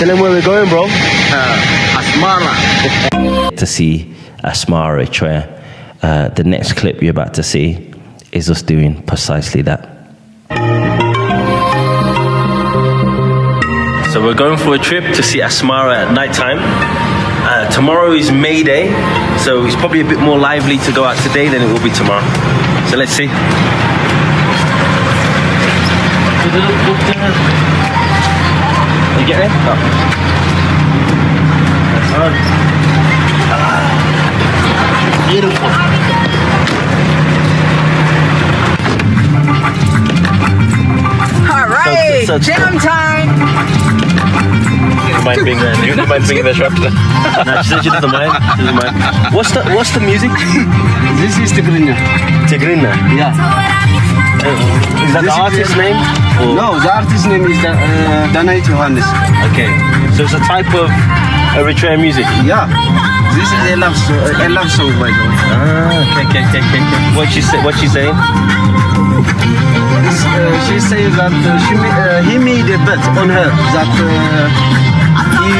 Tell them where we're going, bro. Asmara. To see Asmara, Eritrea. The next clip you're about to see is us doing precisely that. So we're going for a trip to see Asmara at night time. Tomorrow is May Day, so it's probably a bit more lively to go out today than it will be tomorrow. So let's see. You get there? Oh. Beautiful. All right, jam time. You mind being there? You mind being the shop? No, she said she doesn't mind. She doesn't mind. What's the music? This is Tigrina. Tigrina. Yeah. Is that the artist's name? Or? No, the artist's name is Danait Johannes. Okay. So it's a type of Eritrean music. Yeah. This is a love song, by the way. Ah, okay. What's she saying? She says that he made a bet on her that he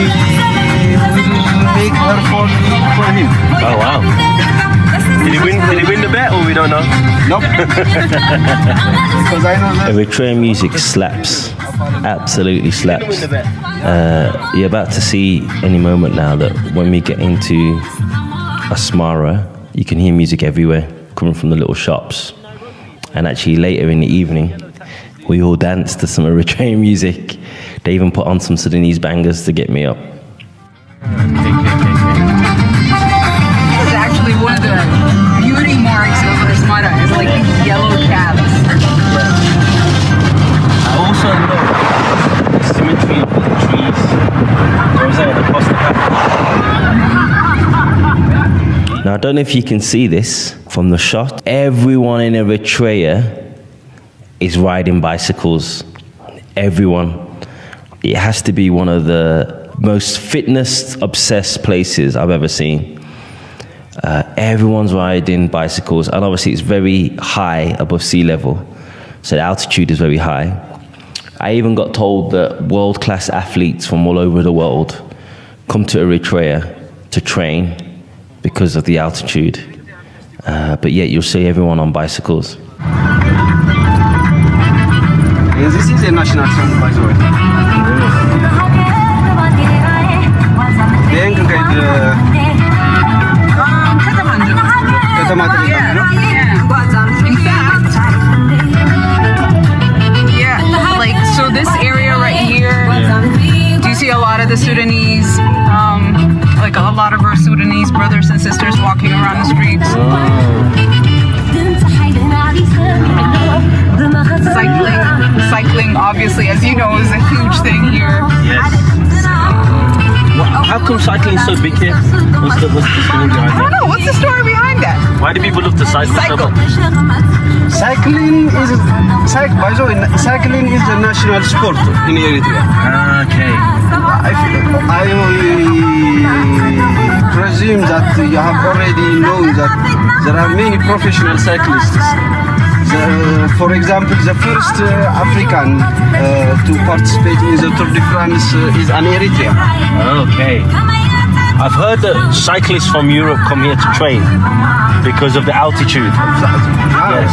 will make her fall for him. Oh wow! Did he win the bet, or we don't know? Nope. Because I know that Eritrean music slaps, absolutely slaps. You're about to see any moment now that when we get into Asmara, you can hear music everywhere coming from the little shops. And actually later in the evening, we all dance to some Eritrean music. They even put on some Sudanese bangers to get me up. This is actually one of the beauty marks of Asmara, is like these yellow cabs. I also love the symmetry of the trees. Across the path. Now I don't know if you can see this from the shot. Everyone in Eritrea is riding bicycles. Everyone. It has to be one of the most fitness-obsessed places I've ever seen. Everyone's riding bicycles, and obviously it's very high above sea level, so the altitude is very high. I even got told that world-class athletes from all over the world come to Eritrea to train because of the altitude. But yet you'll see everyone on bicycles. this is a national song, by the way. Like, so this area right here, do you see a lot of the Sudanese, like a lot of our Sudanese brothers and sisters walking around the streets? Cycling, obviously, as you know, is a huge thing here. Yes. How come cycling is so big here? What's the story behind that? I don't know. What's the story behind that? Why do people love to cycle so much? Cycling is the national sport in Eritrea. Okay. I presume that you have already known that there are many professional cyclists. For example, the first African to participate in the Tour de France is an Eritrean. Okay. I've heard that cyclists from Europe come here to train because of the altitude. Yes.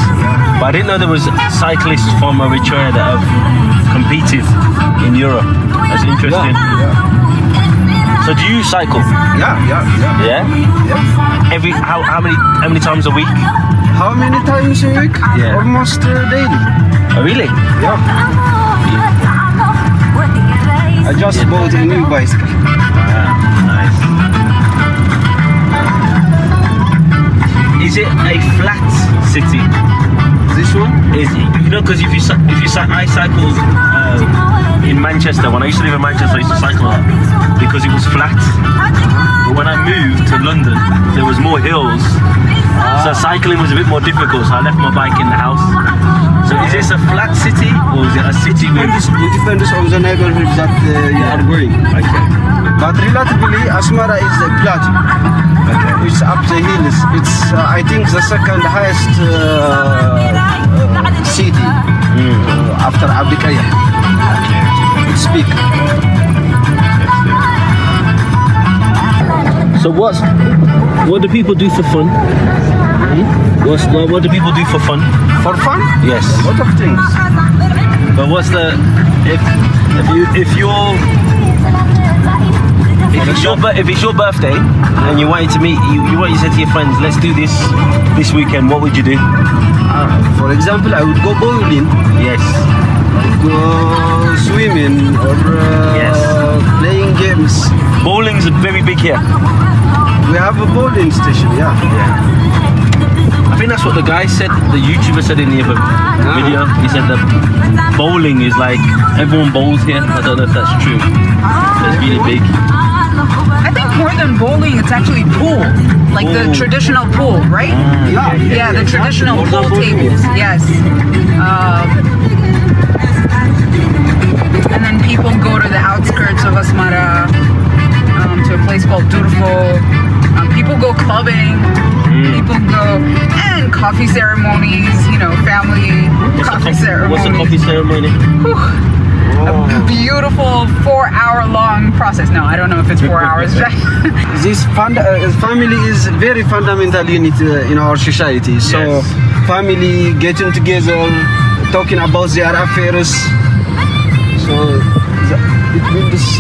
But I didn't know there was cyclists from Eritrea that have competed in Europe. That's interesting. So do you cycle? Yeah. Yeah? How many times a week? How many times a week? Yeah. Almost daily. Oh, really? Yeah. I just bought a new bicycle. Nice. Is it a flat city? This one? Because I cycled in Manchester. When I used to live in Manchester, I used to cycle a lot because it was flat. But when I moved to London, there was more hills. So cycling was a bit more difficult, so I left my bike in the house. So is this a flat city, or is it a city with... It depends on the neighborhood that you are going. Okay. But relatively, Asmara is a plateau. Okay. It's up the hills. It's, I think, the second highest city after Abdikaya. It's big. So what do people do for fun? What do people do for fun? For fun? Yes. A lot of things. But what's the if it's your birthday and you wanted to meet you want to say to your friends, let's do this weekend, what would you do? For example, I would go bowling. Yes. Go swimming or Yes. playing games. Bowling's very big here. We have a bowling station, yeah. I think that's what the guy said, the YouTuber said in the other video. He said that bowling is like, everyone bowls here. I don't know if that's true. It's really big. I think more than bowling, it's actually pool, like the traditional pool, right? Yeah, the traditional pool tables. Yes. And then people go to the outskirts of Asmara, to a place called Turfo. People go clubbing. People go and coffee ceremonies. You know, family coffee ceremonies. What's a coffee ceremony? A beautiful 4-hour-long process. No, I don't know if it's 4 hours. This family is very fundamental unit in our society. So Yes. family getting together, talking about their affairs. So it builds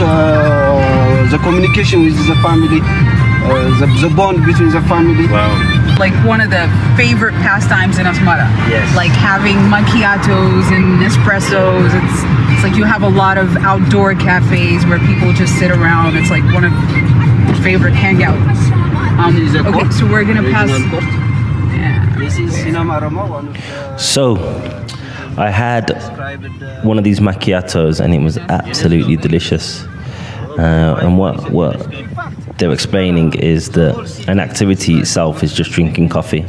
the communication with the family, the bond between the family. Wow. Like one of the favorite pastimes in Asmara. Yes. Like having macchiatos and espressos. It's like you have a lot of outdoor cafes where people just sit around. It's like one of my favorite hangouts. This is a Okay, court, so we're gonna pass. regional court. Yeah. This is Cinema Roma, one of the So, I had one of these macchiatos and it was absolutely delicious. And what they're explaining is that an activity itself is just drinking coffee,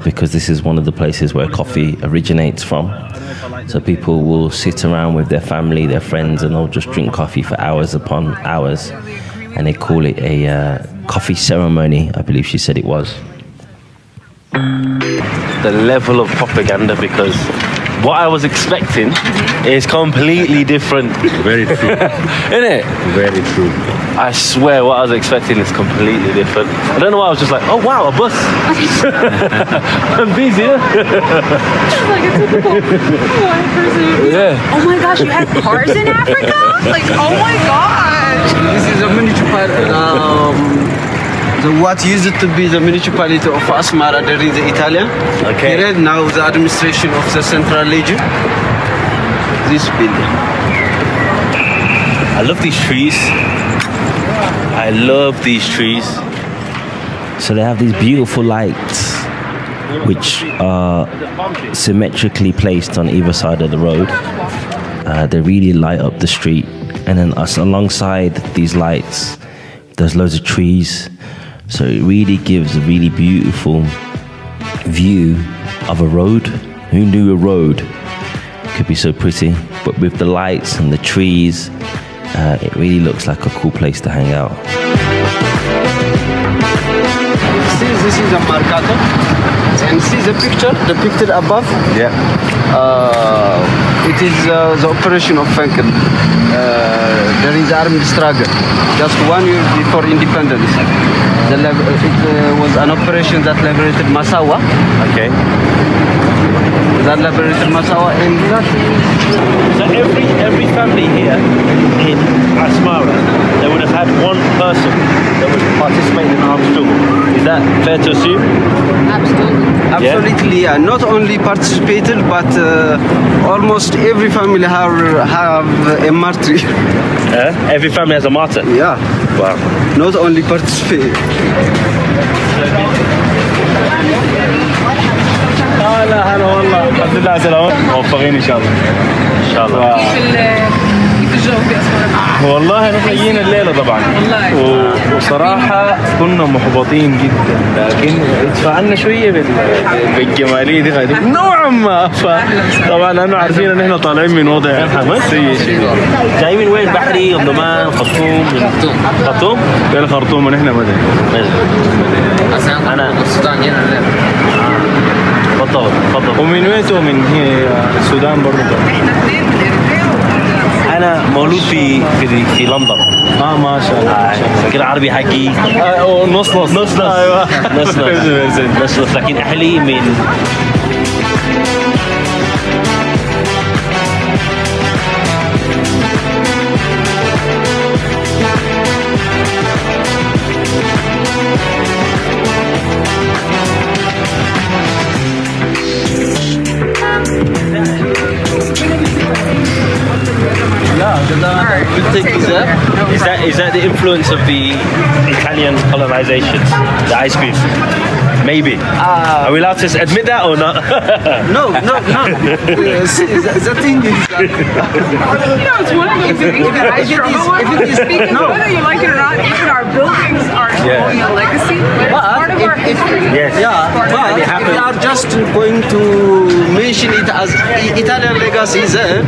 because this is one of the places where coffee originates from. So people will sit around with their family, their friends, and they'll just drink coffee for hours upon hours. And they call it a coffee ceremony, I believe she said it was. The level of propaganda, because what I was expecting is completely different. Very true. Isn't it? Very true. I swear what I was expecting is completely different. I don't know why I was just like, oh wow, a bus. I'm busy. Like a typical white person. Yeah. Oh my gosh, you had cars in Africa? Like, oh my gosh. This is a what used to be the municipality of Asmara during the Italian Okay. period. Now the administration of the Central Region. This building. I love these trees. I love these trees. So they have these beautiful lights which are symmetrically placed on either side of the road. They really light up the street. And then alongside these lights, there's loads of trees. So it really gives a really beautiful view of a road. Who knew a road could be so pretty? But with the lights and the trees, it really looks like a cool place to hang out. This is a Mercato. And see the picture depicted above? Yeah. It is the operation of Fenkel during the armed struggle, just 1 year before independence. It was an operation that liberated Massawa. Okay. That liberated Massawa, and that So every family here in Asmara, they would have had one person that was participating in armed struggle. Is that fair to assume? absolutely, yeah. Not only participated, but almost every family have a martyr. Every family has a martyr. Yeah, Wow. not only participate. هلا هلا والله الحمد لله سلامات موفقين ان شاء الله ان شاء الله. كيف الجو في أسمرة؟ والله نحن جينا الليله طبعا والله. وصراحه كنا محبطين جدا لكن اتفاعلنا شويه بالجماليه دي غادي نوعا ما طبعا لانه عارفين ان احنا طالعين من وضع سيء شديد. جاي من وين؟ بحري، أمدمان، خرطوم؟ خرطوم؟ من الخرطوم ونحن مدني. انا السودان هنا. تفضل. ومن وين؟ من هي السودان برضه. احنا اثنين من اريتريا. انا مولود في لندن. ما شاء الله. كده عربي حقي نص ايوه نص لكن اهلي من Is that the influence of the Italian colonization? The ice cream? Maybe. Are we allowed to admit that or not? No. The thing is that It's one of those things that I struggle with. Because whether you like it or not, even our buildings are colonial legacy. But it's part of our history. Yes. but we are just going to mention it as Italian legacy there.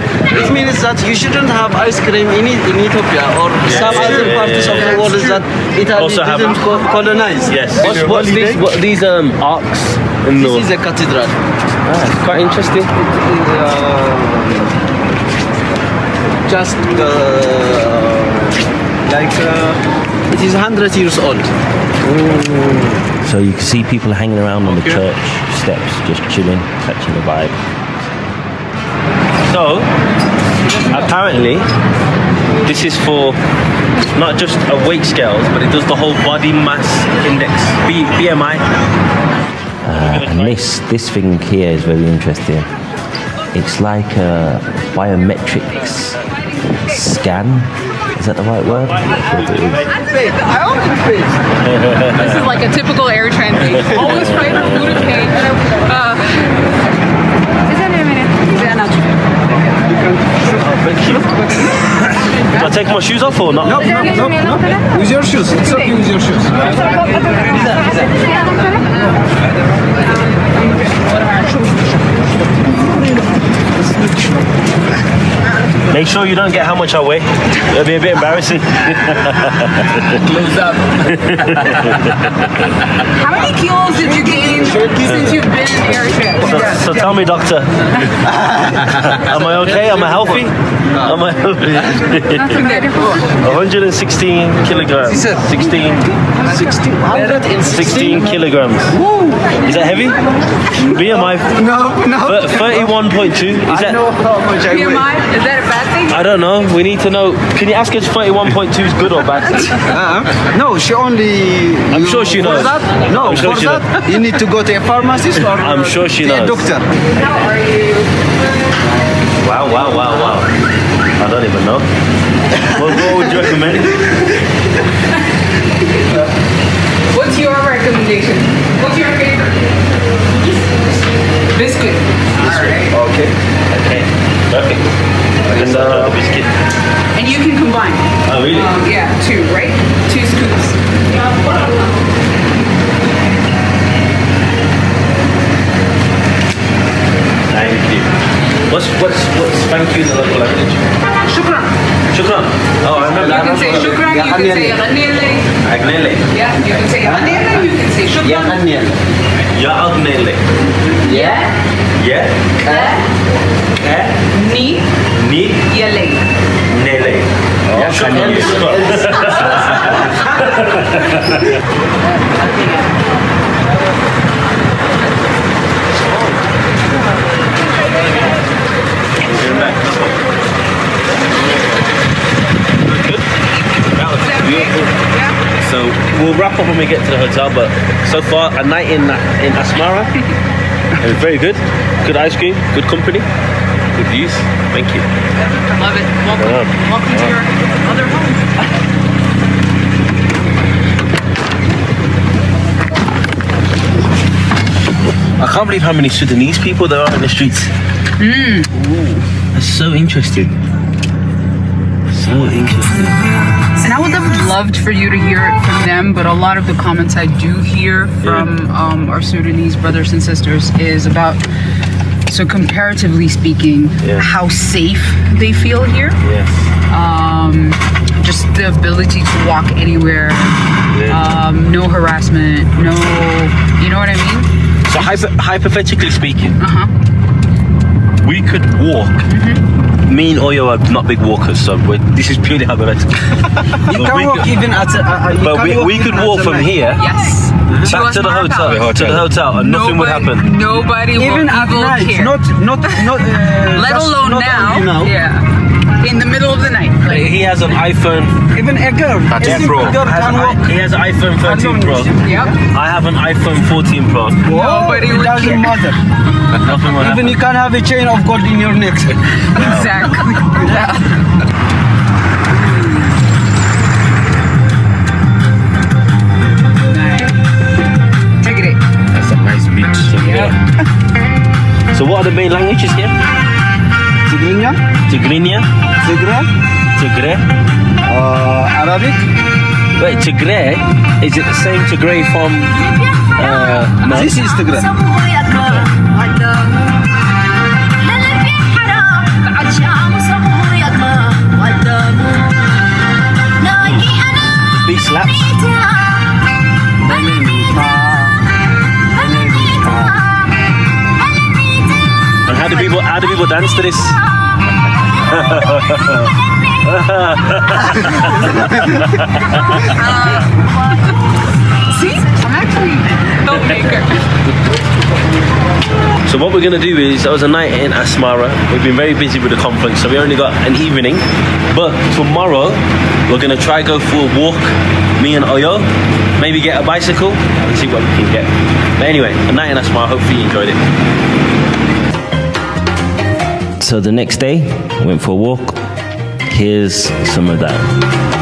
It means that you shouldn't have ice cream in Ethiopia or some other parts of the world that Italy Also have- didn't colonize. Yes. What's these? What these arcs in This is a cathedral. quite interesting. Just it is 100 years old. So you can see people hanging around on the church steps, just chilling, catching the vibe. So, apparently, this is for not just a weight scales, but it does the whole body mass index, BMI. And this thing here is very interesting. It's like a biometrics scan. Is that the right word? This is like a typical air transit. Always fight for food and pay. Do I take my shoes off or not? No. With your shoes. It's okay with your shoes. Make sure you don't get how much I weigh. It'll be a bit embarrassing. Close up. How many kilos did you gain since you've been in Eritrea? So tell me, doctor, am I okay? Am I healthy? Am I healthy? 116 kilograms. 16 kilograms. Is that heavy? BMI No. 31.2. Is that? How much I weigh. BMI? Is that a bad thing? I don't know. We need to know. Can you ask us 31.2 is good or bad? No, she only. I'm sure she knows. For that, no, I'm sure for she that, you need to go to a pharmacist or I'm sure she to a knows. doctor. How are you? Wow. I don't even know. What would you recommend? What's your recommendation? What's your favorite? Biscuit. Alright. Okay. Okay, perfect. Let's the biscuit. And you can combine. Oh, really? Yeah, 2, right? 2 scoops. Thank you. What's thank you in the local language? Shukran. Shukran. Oh, I remember. You can say shukran, you can say ghanele. Agnele. Yeah, you can say ghanele, you can say shukran. Ya agnele. Yeah. Yeah. Ni. Ni. Yale. Nele. Oh, shukran. So we'll wrap up when we get to the hotel, but so far a night in Asmara. It was very good. Good ice cream, good company, good views. Thank you. Love it. Welcome to your other home. I can't believe how many Sudanese people there are in the streets. Ooh, that's so interesting. So interesting. And I would have loved for you to hear it from them, but a lot of the comments I do hear from our Sudanese brothers and sisters is about, so comparatively speaking, how safe they feel here. Yes. Just the ability to walk anywhere, no harassment, no, you know what I mean? So hypothetically speaking, we could walk me and Oyo are not big walkers, so this is purely hypothetical. You can walk even at But we could walk from here Yes. back to the hotel, and nothing would happen. Nobody even will at evil night, care. not Let just alone not only now. Yeah. In the middle of the night. Like, He has an iPhone. Even a girl, a simple girl can walk. He has an iPhone 13 Pro. yep. I have an iPhone 14 Pro. Nobody it would doesn't care. matter. Nothing will Even happen. you can have a chain of gold in your neck. Exactly. Yeah. Take it. That's a nice beach. Yep. So what are the main languages here? Tigrinya, Tigrinya, Tigray, Tigray. Arabic. Wait, Tigray? Is it the same Tigray from? No. This is Tigray. Beat slaps. And how do people dance to this? See? I'm actually a filmmaker. So what we're gonna do is, that was a night in Asmara. We've been very busy with the conference, so we only got an evening. But tomorrow, we're gonna try go for a walk, me and Oyo. Maybe get a bicycle and see what we can get. But anyway, a night in Asmara, hopefully you enjoyed it. So the next day, I went for a walk. Here's some of that.